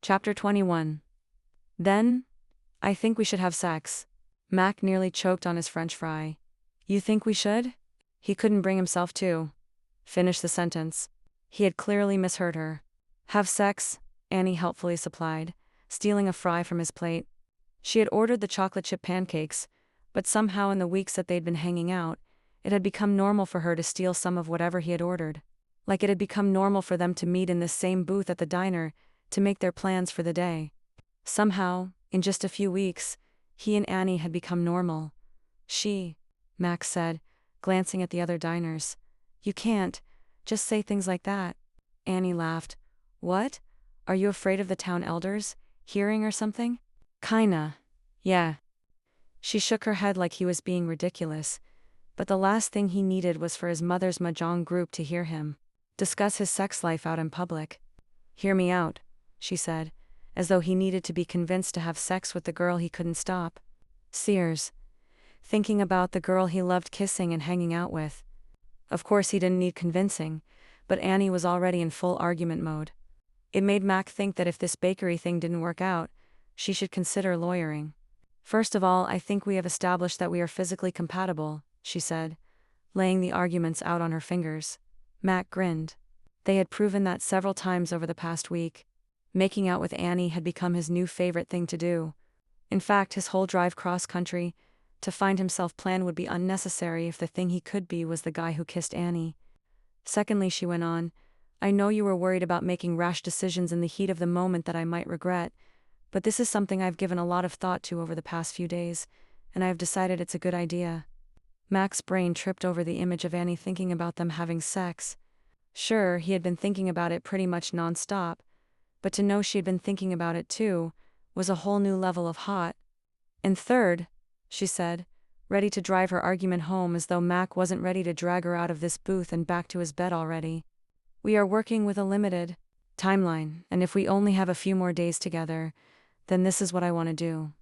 Chapter 21. Then, I think we should have sex. Mac nearly choked on his French fry. You think we should? He couldn't bring himself to finish the sentence. He had clearly misheard her. Have sex, Annie helpfully supplied, stealing a fry from his plate. She had ordered the chocolate chip pancakes, but somehow in the weeks that they'd been hanging out, it had become normal for her to steal some of whatever he had ordered. Like it had become normal for them to meet in this same booth at the diner to make their plans for the day. Somehow, in just a few weeks, he and Annie had become normal. Max said, glancing at the other diners. You can't just say things like that. Annie laughed. What? Are you afraid of the town elders hearing or something? Kinda. Yeah. She shook her head like he was being ridiculous, but the last thing he needed was for his mother's mahjong group to hear him discuss his sex life out in public. Hear me out, she said, as though he needed to be convinced to have sex with the girl he couldn't stop. Sears. Thinking about the girl he loved kissing and hanging out with. Of course he didn't need convincing, but Annie was already in full argument mode. It made Mac think that if this bakery thing didn't work out, she should consider lawyering. First of all, I think we have established that we are physically compatible, she said, laying the arguments out on her fingers. Mac grinned. They had proven that several times over the past week. Making out with Annie had become his new favorite thing to do. In fact, his whole drive cross-country to find himself planned would be unnecessary if the thing he could be was the guy who kissed Annie. Secondly, she went on, I know you were worried about making rash decisions in the heat of the moment that I might regret, but this is something I've given a lot of thought to over the past few days, and I have decided it's a good idea. Mac's brain tripped over the image of Annie thinking about them having sex. Sure, he had been thinking about it pretty much non-stop, but to know she had been thinking about it too was a whole new level of hot. And third, she said, ready to drive her argument home as though Mac wasn't ready to drag her out of this booth and back to his bed already. We are working with a limited timeline, and if we only have a few more days together, then this is what I want to do.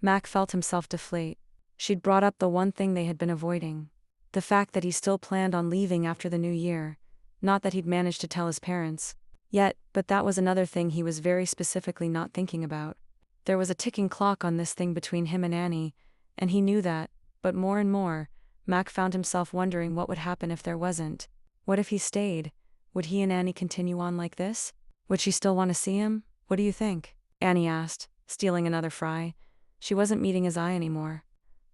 Mac felt himself deflate. She'd brought up the one thing they had been avoiding. The fact that he still planned on leaving after the new year. Not that he'd managed to tell his parents yet, but that was another thing he was very specifically not thinking about. There was a ticking clock on this thing between him and Annie, and he knew that, but more and more, Mac found himself wondering what would happen if there wasn't. What if he stayed? Would he and Annie continue on like this? Would she still want to see him? What do you think? Annie asked, stealing another fry. She wasn't meeting his eye anymore.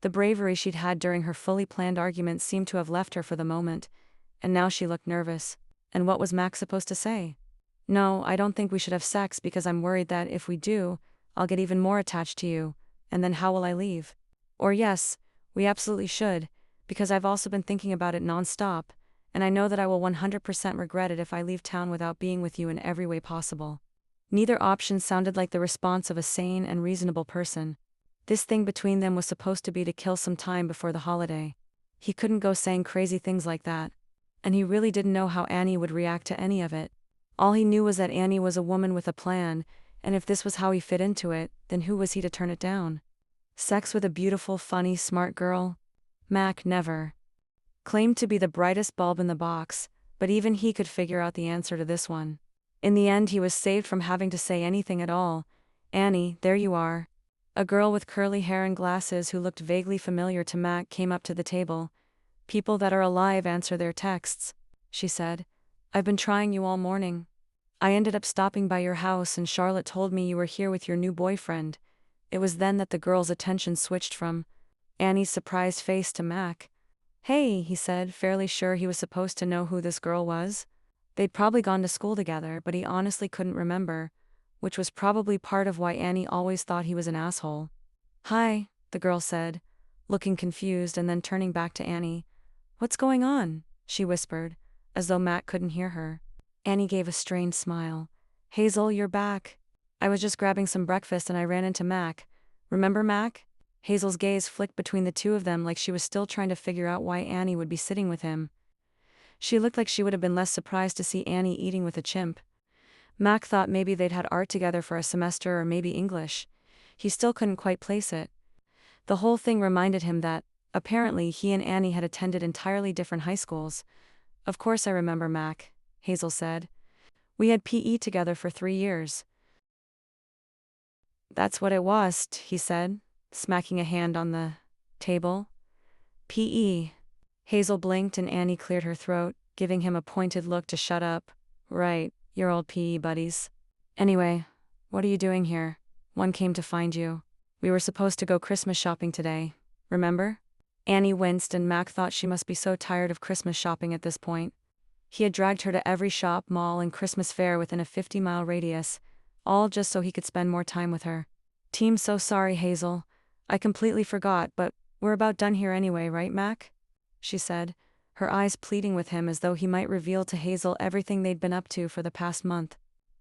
The bravery she'd had during her fully planned argument seemed to have left her for the moment, and now she looked nervous. And what was Mac supposed to say? No, I don't think we should have sex because I'm worried that if we do, I'll get even more attached to you, and then how will I leave? Or yes, we absolutely should, because I've also been thinking about it non-stop, and I know that I will 100% regret it if I leave town without being with you in every way possible. Neither option sounded like the response of a sane and reasonable person. This thing between them was supposed to be to kill some time before the holiday. He couldn't go saying crazy things like that. And he really didn't know how Annie would react to any of it. All he knew was that Annie was a woman with a plan, and if this was how he fit into it, then who was he to turn it down? Sex with a beautiful, funny, smart girl? Mac never claimed to be the brightest bulb in the box, but even he could figure out the answer to this one. In the end, he was saved from having to say anything at all. Annie, there you are. A girl with curly hair and glasses who looked vaguely familiar to Mac came up to the table. People that are alive answer their texts, she said. I've been trying you all morning. I ended up stopping by your house and Charlotte told me you were here with your new boyfriend. It was then that the girl's attention switched from Annie's surprised face to Mac. Hey, he said, fairly sure he was supposed to know who this girl was. They'd probably gone to school together, but he honestly couldn't remember, which was probably part of why Annie always thought he was an asshole. Hi, the girl said, looking confused and then turning back to Annie. What's going on? She whispered, as though Mac couldn't hear her. Annie gave a strained smile. Hazel, you're back. I was just grabbing some breakfast and I ran into Mac. Remember Mac? Hazel's gaze flicked between the two of them like she was still trying to figure out why Annie would be sitting with him. She looked like she would have been less surprised to see Annie eating with a chimp. Mac thought maybe they'd had art together for a semester or maybe English. He still couldn't quite place it. The whole thing reminded him that, apparently, he and Annie had attended entirely different high schools. Of course I remember Mac, Hazel said. We had PE together for 3 years. That's what it was, he said, smacking a hand on the table. P.E. Hazel blinked and Annie cleared her throat, giving him a pointed look to shut up. Right, your old P.E. buddies. Anyway, what are you doing here? One came to find you. We were supposed to go Christmas shopping today, remember? Annie winced and Mac thought she must be so tired of Christmas shopping at this point. He had dragged her to every shop, mall, and Christmas fair within a 50-mile radius, all just so he could spend more time with her. Team's so sorry, Hazel. I completely forgot, but we're about done here anyway, right, Mac? She said, her eyes pleading with him as though he might reveal to Hazel everything they'd been up to for the past month.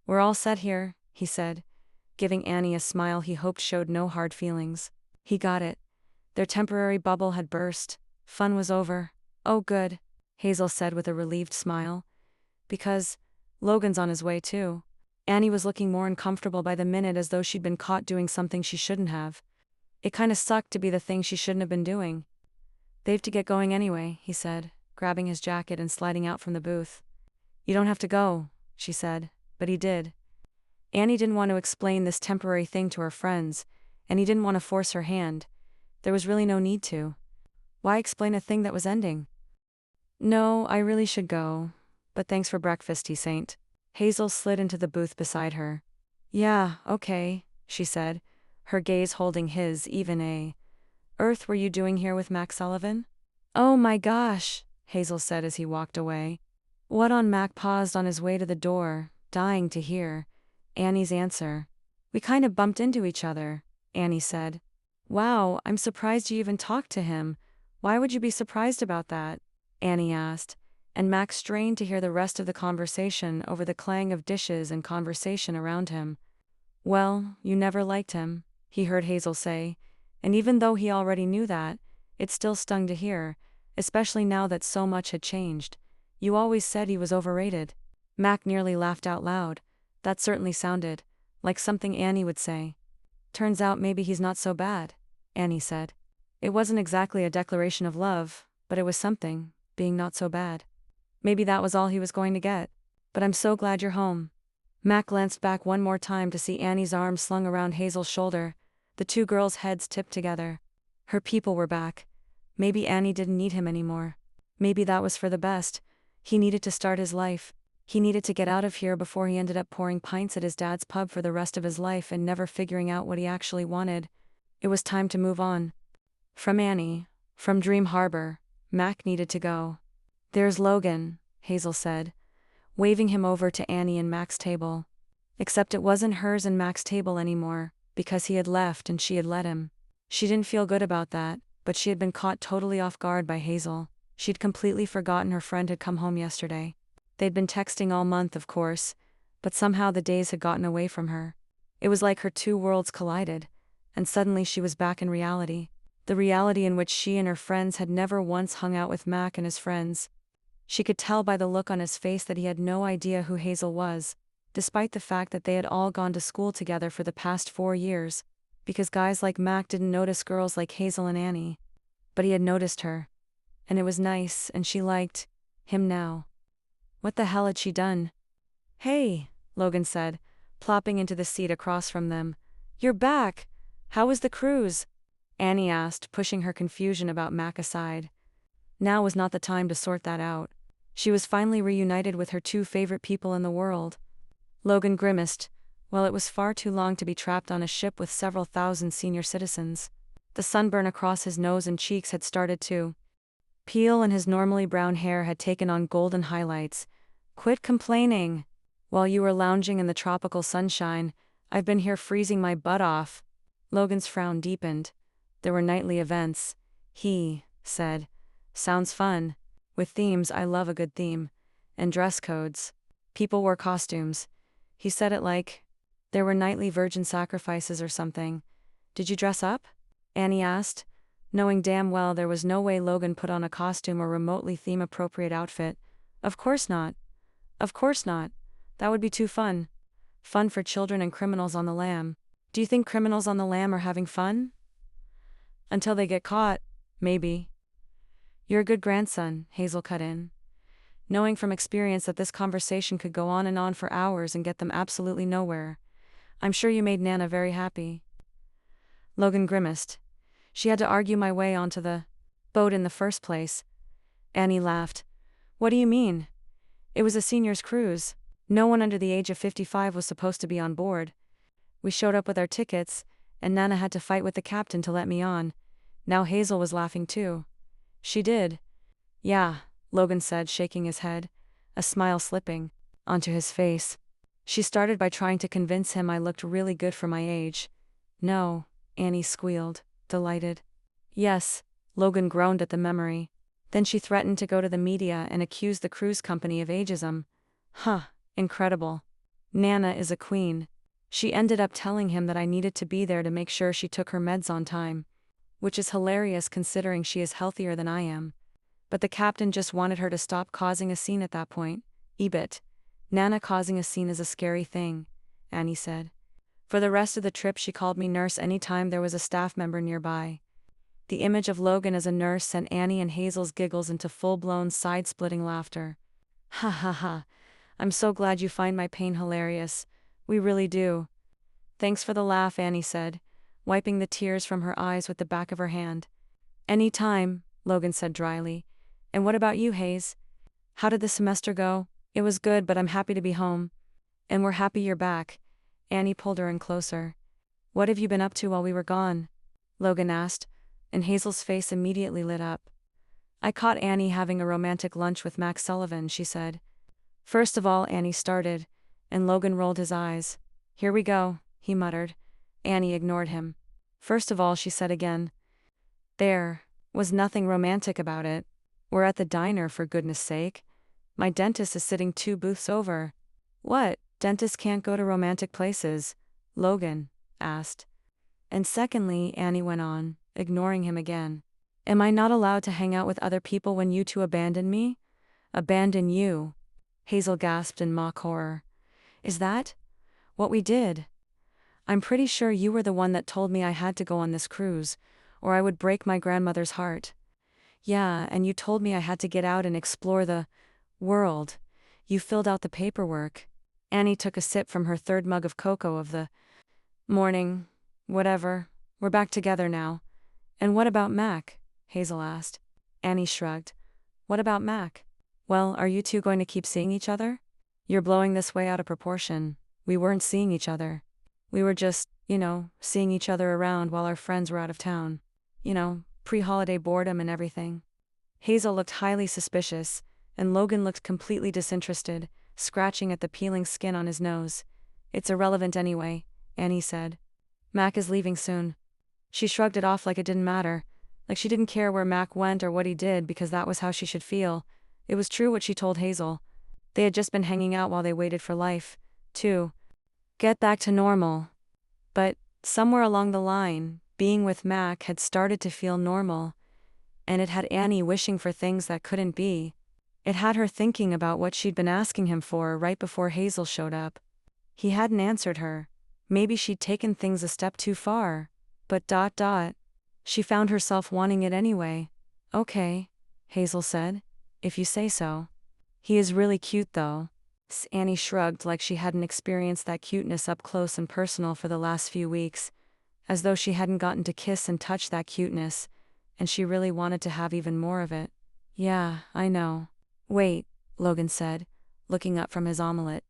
We're all set here, he said, giving Annie a smile he hoped showed no hard feelings. He got it. Their temporary bubble had burst. Fun was over. Oh good, Hazel said with a relieved smile. Because Logan's on his way too. Annie was looking more uncomfortable by the minute, as though she'd been caught doing something she shouldn't have. It kinda sucked to be the thing she shouldn't have been doing. They've to get going anyway, he said, grabbing his jacket and sliding out from the booth. You don't have to go, she said, but he did. Annie didn't want to explain this temporary thing to her friends, and he didn't want to force her hand. There was really no need to. Why explain a thing that was ending? No, I really should go, but thanks for breakfast, he saint. Hazel slid into the booth beside her. Yeah, okay, she said, her gaze holding his. Even a Earth were you doing here with Mac Sullivan? Oh my gosh, Hazel said as he walked away. What on? Mac paused on his way to the door, dying to hear Annie's answer. We kinda bumped into each other, Annie said. Wow, I'm surprised you even talked to him. Why would you be surprised about that? Annie asked, and Mac strained to hear the rest of the conversation over the clang of dishes and conversation around him. Well, you never liked him, he heard Hazel say, and even though he already knew that, it still stung to hear, especially now that so much had changed. You always said he was overrated. Mac nearly laughed out loud. That certainly sounded like something Annie would say. Turns out maybe he's not so bad, Annie said. It wasn't exactly a declaration of love, but it was something, being not so bad. Maybe that was all he was going to get. But I'm so glad you're home. Mac glanced back one more time to see Annie's arm slung around Hazel's shoulder. The two girls' heads tipped together. Her people were back. Maybe Annie didn't need him anymore. Maybe that was for the best. He needed to start his life. He needed to get out of here before he ended up pouring pints at his dad's pub for the rest of his life and never figuring out what he actually wanted. It was time to move on. From Annie, from Dream Harbor, Mac needed to go. There's Logan, Hazel said, waving him over to Annie and Mac's table. Except it wasn't hers and Mac's table anymore, because he had left and she had let him. She didn't feel good about that, but she had been caught totally off guard by Hazel. She'd completely forgotten her friend had come home yesterday. They'd been texting all month, of course, but somehow the days had gotten away from her. It was like her two worlds collided, and suddenly she was back in reality. The reality in which she and her friends had never once hung out with Mac and his friends. She could tell by the look on his face that he had no idea who Hazel was, despite the fact that they had all gone to school together for the past 4 years, because guys like Mac didn't notice girls like Hazel and Annie. But he had noticed her. And it was nice, and she liked him now. What the hell had she done? Hey, Logan said, plopping into the seat across from them. You're back. How was the cruise? Annie asked, pushing her confusion about Mac aside. Now was not the time to sort that out. She was finally reunited with her two favorite people in the world. Logan grimaced. Well, it was far too long to be trapped on a ship with several thousand senior citizens. The sunburn across his nose and cheeks had started to peel, and his normally brown hair had taken on golden highlights. Quit complaining. While you were lounging in the tropical sunshine, I've been here freezing my butt off. Logan's frown deepened. There were nightly events, he said. Sounds fun. With themes, I love a good theme. And dress codes. People wore costumes. He said it like there were nightly virgin sacrifices or something. Did you dress up? Annie asked, knowing damn well there was no way Logan put on a costume or remotely theme-appropriate outfit. Of course not. Of course not. That would be too fun. Fun for children and criminals on the lam. Do you think criminals on the lam are having fun? Until they get caught, maybe. You're a good grandson, Hazel cut in, knowing from experience that this conversation could go on and on for hours and get them absolutely nowhere. I'm sure you made Nana very happy. Logan grimaced. She had to argue my way onto the boat in the first place. Annie laughed. What do you mean? It was a seniors' cruise. No one under the age of 55 was supposed to be on board. We showed up with our tickets, and Nana had to fight with the captain to let me on. Now Hazel was laughing too. She did. Yeah, Logan said, shaking his head, a smile slipping onto his face. She started by trying to convince him I looked really good for my age. No, Annie squealed, delighted. Yes, Logan groaned at the memory. Then she threatened to go to the media and accuse the cruise company of ageism. Huh, incredible. Nana is a queen. She ended up telling him that I needed to be there to make sure she took her meds on time. Which is hilarious considering she is healthier than I am. But the captain just wanted her to stop causing a scene at that point. Ebit. Nana causing a scene is a scary thing, Annie said. For the rest of the trip she called me nurse any time there was a staff member nearby. The image of Logan as a nurse sent Annie and Hazel's giggles into full-blown side-splitting laughter. Ha ha ha. I'm so glad you find my pain hilarious. We really do. Thanks for the laugh, Annie said, wiping the tears from her eyes with the back of her hand. Any time, Logan said dryly. And what about you, Hayes? How did the semester go? It was good, but I'm happy to be home. And we're happy you're back. Annie pulled her in closer. What have you been up to while we were gone? Logan asked, and Hazel's face immediately lit up. I caught Annie having a romantic lunch with Max Sullivan, she said. First of all, Annie started, and Logan rolled his eyes. Here we go, he muttered. Annie ignored him. First of all, she said again. There was nothing romantic about it. We're at the diner, for goodness sake. My dentist is sitting 2 booths over. What? Dentists can't go to romantic places? Logan asked. And secondly, Annie went on, ignoring him again. Am I not allowed to hang out with other people when you two abandon me? Abandon you? Hazel gasped in mock horror. Is that what we did? I'm pretty sure you were the one that told me I had to go on this cruise, or I would break my grandmother's heart. Yeah, and you told me I had to get out and explore the world. You filled out the paperwork. Annie took a sip from her 3rd mug of cocoa of the morning. Whatever. We're back together now. And what about Mac? Hazel asked. Annie shrugged. What about Mac? Well, are you two going to keep seeing each other? You're blowing this way out of proportion. We weren't seeing each other. We were just, seeing each other around while our friends were out of town. Pre-holiday boredom and everything. Hazel looked highly suspicious, and Logan looked completely disinterested, scratching at the peeling skin on his nose. It's irrelevant anyway, Annie said. Mac is leaving soon. She shrugged it off like it didn't matter, like she didn't care where Mac went or what he did because that was how she should feel. It was true what she told Hazel. They had just been hanging out while they waited for life, to get back to normal. But, somewhere along the line, being with Mac had started to feel normal, and it had Annie wishing for things that couldn't be. It had her thinking about what she'd been asking him for right before Hazel showed up. He hadn't answered her. Maybe she'd taken things a step too far. But ... She found herself wanting it anyway. Okay, Hazel said. If you say so. He is really cute though. Annie shrugged like she hadn't experienced that cuteness up close and personal for the last few weeks, as though she hadn't gotten to kiss and touch that cuteness, and she really wanted to have even more of it. Yeah, I know. Wait, Logan said, looking up from his omelette.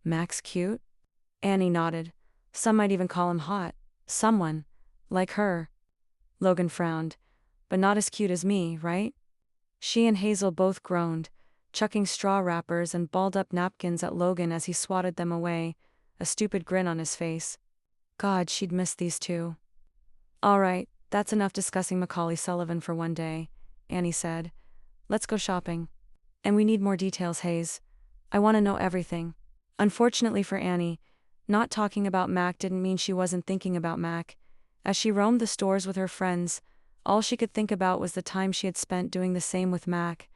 Max cute? Annie nodded. Some might even call him hot. Someone. Like her. Logan frowned. But not as cute as me, right? She and Hazel both groaned, chucking straw wrappers and balled-up napkins at Logan as he swatted them away, a stupid grin on his face. God, she'd miss these two. All right, that's enough discussing Macaulay Sullivan for one day, Annie said. Let's go shopping. And we need more details, Hayes. I want to know everything. Unfortunately for Annie, not talking about Mac didn't mean she wasn't thinking about Mac. As she roamed the stores with her friends, all she could think about was the time she had spent doing the same with Mac,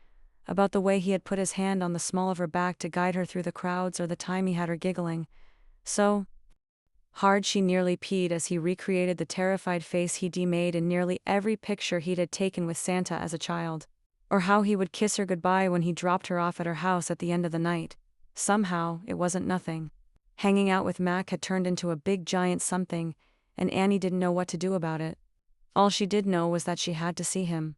about the way he had put his hand on the small of her back to guide her through the crowds or the time he had her giggling so hard she nearly peed as he recreated the terrified face he'd made in nearly every picture he'd had taken with Santa as a child, or how he would kiss her goodbye when he dropped her off at her house at the end of the night. Somehow, it wasn't nothing. Hanging out with Mac had turned into a big giant something, and Annie didn't know what to do about it. All she did know was that she had to see him.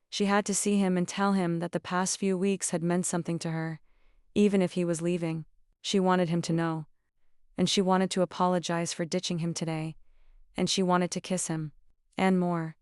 She had to see him and tell him that the past few weeks had meant something to her, even if he was leaving. She wanted him to know. And she wanted to apologize for ditching him today. And she wanted to kiss him. And more.